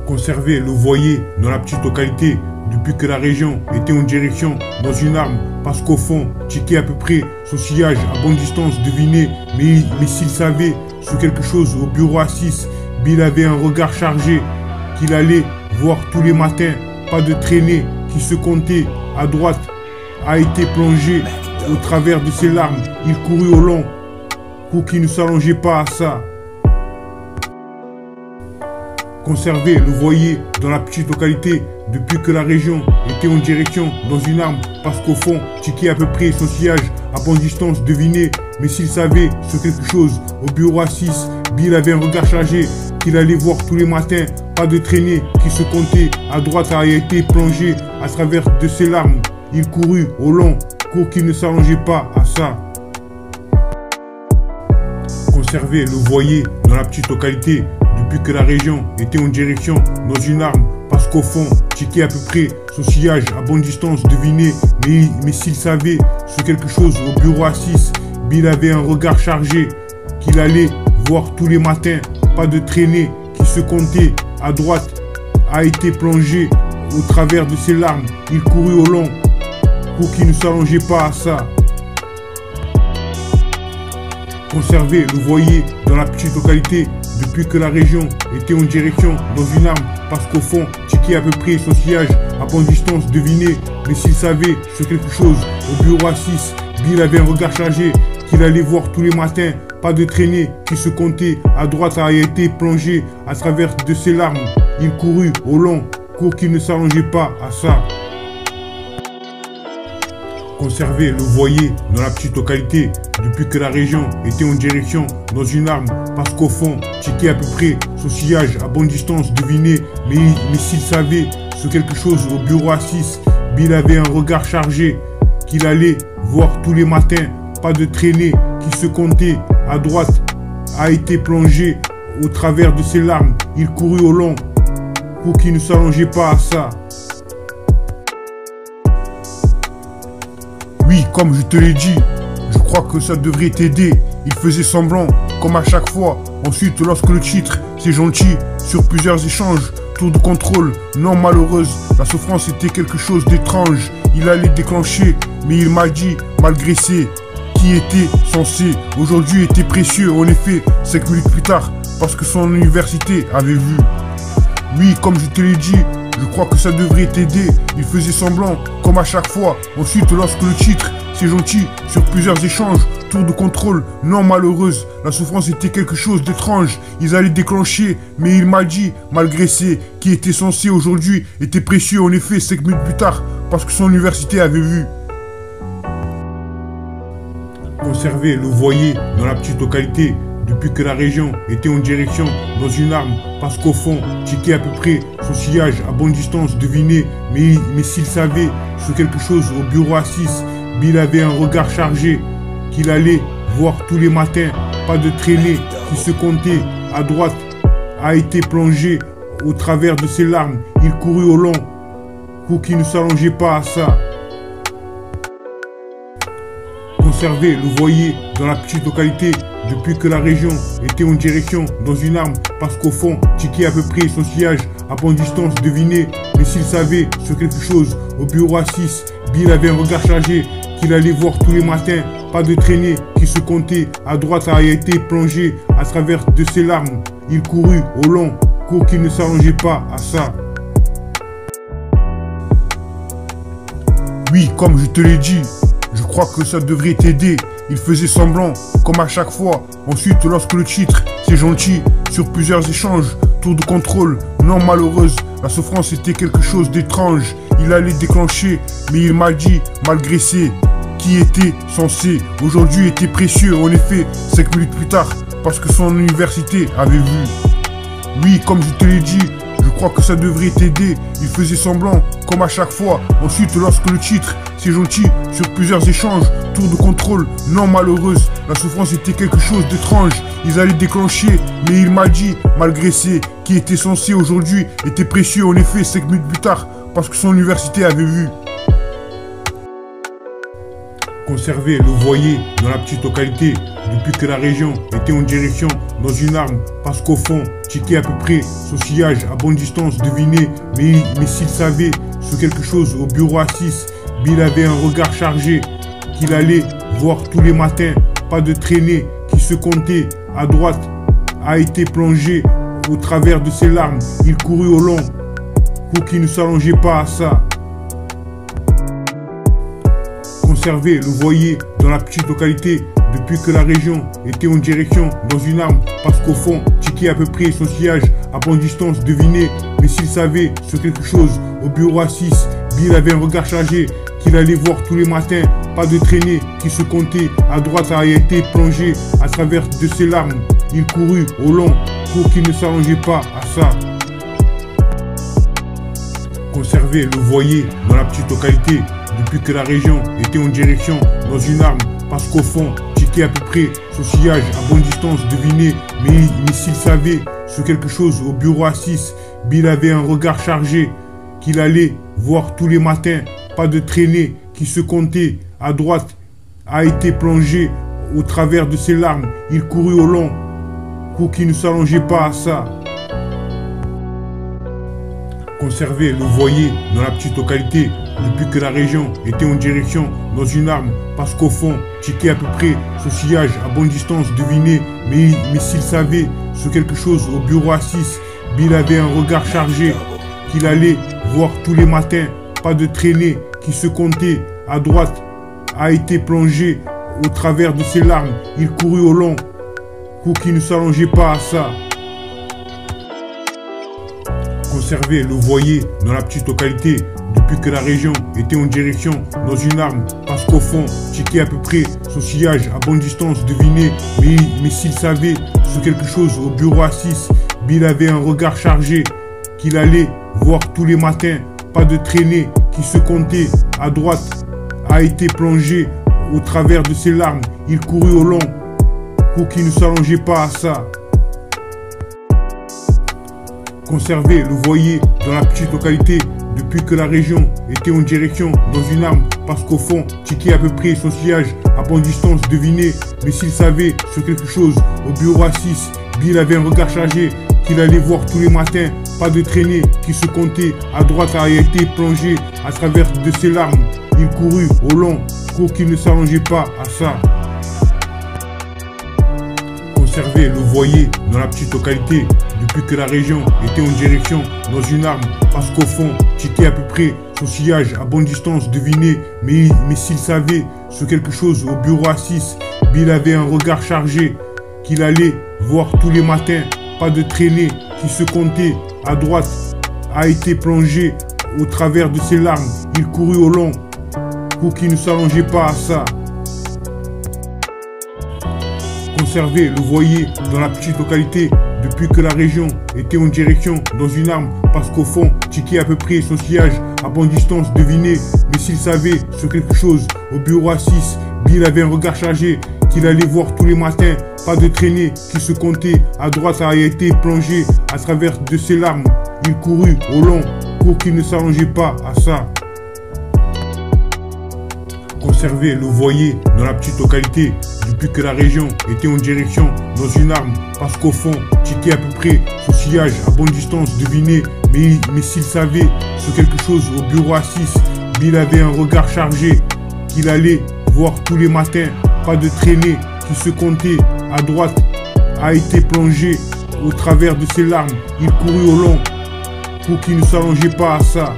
Conserver le voyer dans la petite localité depuis que la région était en direction dans une arme, parce qu'au fond, checker à peu près son sillage à bonne distance, deviner, mais s'il savait sur quelque chose au bureau à 6, Bill avait un regard chargé qu'il allait voir tous les matins, pas de traînée qui se comptait à droite, a été plongé au travers de ses larmes, il courut au long, pour qu'il ne s'allongeait pas à ça. Conserver le voyer dans la petite localité depuis que la région était en direction dans une arme, parce qu'au fond, checker à peu près son sillage à bonne distance, deviner, mais s'il savait sur quelque chose au bureau à 6, Bill avait un regard chargé qu'il allait voir tous les matins, pas de traînée qui se comptait à droite, a été plongé à travers de ses larmes, il courut au long, pour qu'il ne s'allongeait pas à ça. Conserver le voyer dans la petite localité depuis que la région était en direction dans une arme, parce qu'au fond, checker à peu près son sillage à bonne distance, deviner, mais s'il savait sur quelque chose au bureau à 6, Bill avait un regard chargé qu'il allait voir tous les matins, pas de traînée qui se comptait à droite, a été plongé au travers de ses larmes, il courut au long, pour qu'il ne s'allongeait pas à ça. Conserver le voyer dans la petite localité depuis que la région était en direction dans une arme, parce qu'au fond, checker à peu près son sillage à bonne distance, deviner, mais s'il savait sur quelque chose au bureau à 6, Bill avait un regard chargé qu'il allait voir tous les matins, pas de traînée qui se comptait à droite, a été plongé à travers de ses larmes, il courut au long, pour qu'il ne s'allongeait pas à ça. Conserver le voyer dans la petite localité depuis que la région était en direction dans une arme, parce qu'au fond, checker à peu près son sillage à bonne distance, deviner, mais s'il savait sur quelque chose au bureau à 6, Bill avait un regard chargé qu'il allait voir tous les matins, pas de traînée qui se comptait à droite, a été plongé au travers de ses larmes, il courut au long, pour qu'il ne s'allongeait pas à ça. Oui, comme je te l'ai dit, je crois que ça devrait t'aider. Il faisait semblant, comme à chaque fois. Ensuite, lorsque le titre, c'est gentil, sur plusieurs échanges, tour de contrôle, non malheureuse, la souffrance était quelque chose d'étrange. Il allait déclencher, mais il m'a dit, malgré c'est, qui était censé, aujourd'hui était précieux. En effet, 5 minutes plus tard, parce que son université avait vu. Oui, comme je te l'ai dit, je crois que ça devrait t'aider. Il faisait semblant, comme à chaque fois. Ensuite, lorsque le titre, c'est gentil, sur plusieurs échanges, tour de contrôle, non malheureuse, la souffrance était quelque chose d'étrange. Ils allaient déclencher, mais il m'a dit, malgré c'est, qui était censé aujourd'hui, était précieux. En effet, 5 minutes plus tard, parce que son université avait vu. Conserver le voyer dans la petite localité depuis que la région était en direction dans une arme, parce qu'au fond, checker à peu près son sillage à bonne distance, deviner, mais s'il savait sur quelque chose au bureau à 6, Bill avait un regard chargé qu'il allait voir tous les matins, pas de traînée qui se comptait à droite, a été plongé au travers de ses larmes, il courut au long, pour qu'il ne s'allongeait pas à ça. Conserver le voyer dans la petite localité depuis que la région était en direction dans une arme, parce qu'au fond, checker à peu près son sillage à bonne distance, deviner, mais s'il savait sur quelque chose au bureau à 6, Bill avait un regard chargé qu'il allait voir tous les matins, pas de traînée qui se comptait à droite, a été plongé à travers de ses larmes, il courut au long, pour qu'il ne s'allongeait pas à ça. Oui, comme je te l'ai dit, je crois que ça devrait t'aider. Il faisait semblant, comme à chaque fois. Ensuite, lorsque le titre, c'est gentil, sur plusieurs échanges, tour de contrôle, non malheureuse, la souffrance était quelque chose d'étrange. Il allait déclencher, mais il m'a dit, malgré c'est, qui était censé, aujourd'hui était précieux. En effet, 5 minutes plus tard, parce que son université avait vu. Oui, comme je te l'ai dit, je crois que ça devrait t'aider. Il faisait semblant, comme à chaque fois. Ensuite, lorsque le titre, c'est gentil, sur plusieurs échanges, tour de contrôle, non malheureuse, la souffrance était quelque chose d'étrange. Ils allaient déclencher, mais il m'a dit, malgré c'est, qui était censé aujourd'hui, était précieux. En effet, 5 minutes plus tard, parce que son université avait vu. Conserver le voyer dans la petite localité depuis que la région était en direction dans une arme. Parce qu'au fond, checker à peu près son sillage à bonne distance, deviner. Mais s'il savait ce quelque chose au bureau à 6, Bill avait un regard chargé qu'il allait voir tous les matins. Pas de traînée qui se comptait à droite a été plongé au travers de ses larmes. Il courut au long, cours qui ne s'allongeait pas à ça. Conserver le voyer dans la petite localité depuis que la région était en direction dans une arme. Parce qu'au fond, checker à peu près son sillage à bonne distance, deviner. Mais s'il savait ce quelque chose au bureau à 6, Bill avait un regard chargé qu'il allait voir tous les matins. Pas de traînée qui se comptait à droite a été plongé à travers de ses larmes. Il courut au long, cours qui ne s'allongeait pas à ça. Conserver le voyer dans la petite localité depuis que la région était en direction dans une arme. Parce qu'au fond, checker à peu près son sillage à bonne distance, deviner. Mais s'il savait ce quelque chose au bureau à 6, Bill avait un regard chargé qu'il allait voir tous les matins. Pas de traînée qui se comptait à droite a été plongé au travers de ses larmes. Il courut au long, cours qui ne s'allongeait pas à ça. Conserver le voyer dans la petite localité depuis que la région était en direction dans une arme. Parce qu'au fond, checker à peu près son sillage à bonne distance, deviner. Mais s'il savait ce quelque chose au bureau à 6, Bill avait un regard chargé qu'il allait voir tous les matins. Pas de traînée qui se comptait à droite a été plongé au travers de ses larmes. Il courut au long, cours qui ne s'allongeait pas à ça. Conserver le voyer dans la petite localité depuis que la région était en direction dans une arme. Parce qu'au fond, checker à peu près son sillage à bonne distance, deviner. Mais s'il savait ce quelque chose au bureau à 6, Bill avait un regard chargé qu'il allait voir tous les matins. Pas de traînée qui se comptait à droite a été plongé au travers de ses larmes. Il courut au long, cours qui ne s'allongeait pas à ça. Conserver le voyer dans la petite localité depuis que la région était en direction dans une arme. Parce qu'au fond, checker à peu près son sillage à bonne distance, deviner. Mais s'il savait ce quelque chose au bureau à 6, Bill avait un regard chargé qu'il allait voir tous les matins. Pas de traînée qui se comptait à droite a été plongé à travers de ses larmes. Il courut au long, cours qui ne s'allongeait pas à ça. Conserver le voyer dans la petite localité depuis que la région était en direction dans une arme. Parce qu'au fond, checker à peu près son sillage à bonne distance, deviner. Mais s'il savait ce quelque chose au bureau à 6, Bill avait un regard chargé qu'il allait voir tous les matins. Pas de traînée qui se comptait à droite a été plongé au travers de ses larmes. Il courut au long, cours qui ne s'allongeait pas à ça. Conserver le voyer dans la petite localité depuis que la région était en direction dans une arme. Parce qu'au fond, checker à peu près son sillage à bonne distance, deviner. Mais s'il savait ce quelque chose au bureau à 6, Bill avait un regard chargé qu'il allait voir tous les matins. Pas de traînée qui se comptait à droite a été plongé à travers de ses larmes. Il courut au long, cours qui ne s'allongeait pas à ça. Conserver le voyer dans la petite localité depuis que la région était en direction dans une arme. Parce qu'au fond, checker à peu près son sillage à bonne distance, deviner. Mais s'il savait ce quelque chose au bureau à 6, Bill avait un regard chargé qu'il allait voir tous les matins. Pas de traînée qui se comptait à droite a été plongé au travers de ses larmes. Il courut au long, cours qui ne s'allongeait pas à ça.